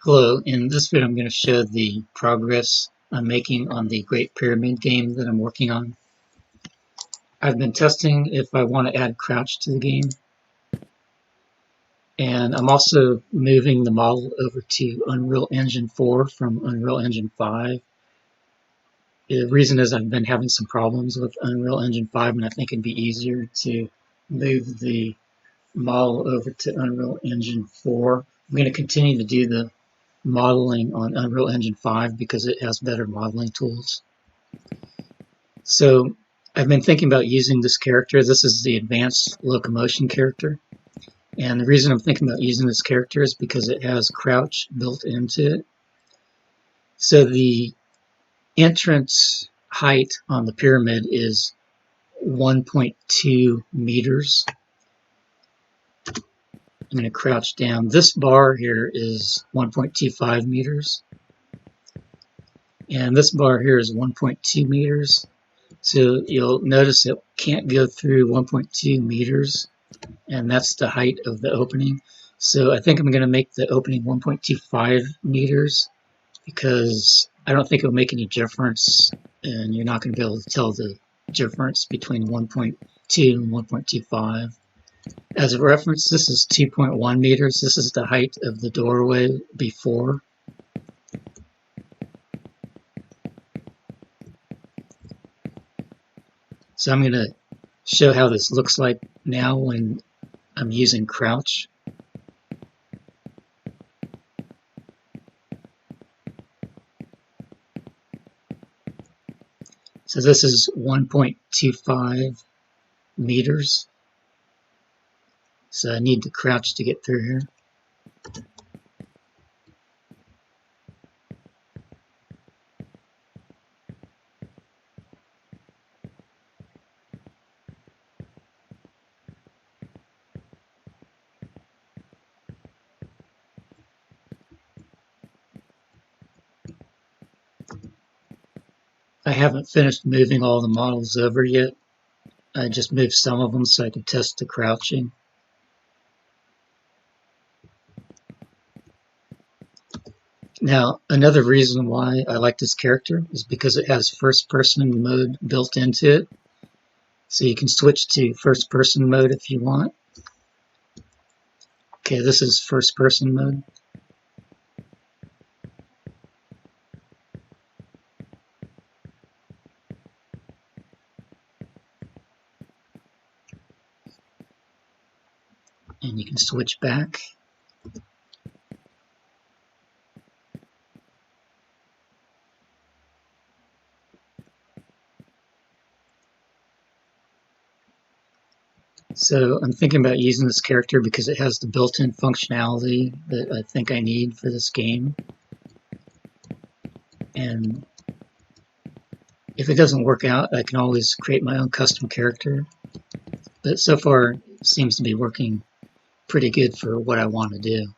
Hello, in this video I'm going to show the progress I'm making on the Great Pyramid game that I'm working on. I've been testing if I want to add crouch to the game, and I'm also moving the model over to Unreal Engine 4 from Unreal Engine 5. The reason is I've been having some problems with Unreal Engine 5, and I think it'd be easier to move the model over to Unreal Engine 4. I'm going to continue to do the modeling on Unreal Engine 5 because it has better modeling tools. So I've been thinking about using this character. This is the advanced Locomotion character. And the reason I'm thinking about using this character is because it has crouch built into it. So the entrance height on the pyramid is 1.2 meters. I'm going to crouch down. This bar here is 1.25 meters. And this bar here is 1.2 meters. So you'll notice it can't go through 1.2 meters, and that's the height of the opening. So I think I'm going to make the opening 1.25 meters because I don't think it'll make any difference, and you're not going to be able to tell the difference between 1.2 and 1.25. As a reference, this is 2.1 meters. This is the height of the doorway before. So I'm going to show how this looks like now when I'm using crouch. So this is 1.25 meters. So I need to crouch to get through here. I haven't finished moving all the models over yet. I just moved some of them so I can test the crouching. Now, another reason why I like this character is because it has first-person mode built into it. So you can switch to first-person mode if you want. Okay, this is first-person mode. And you can switch back. So I'm thinking about using this character because it has the built-in functionality that I think I need for this game. And if it doesn't work out, I can always create my own custom character. But so far, it seems to be working pretty good for what I want to do.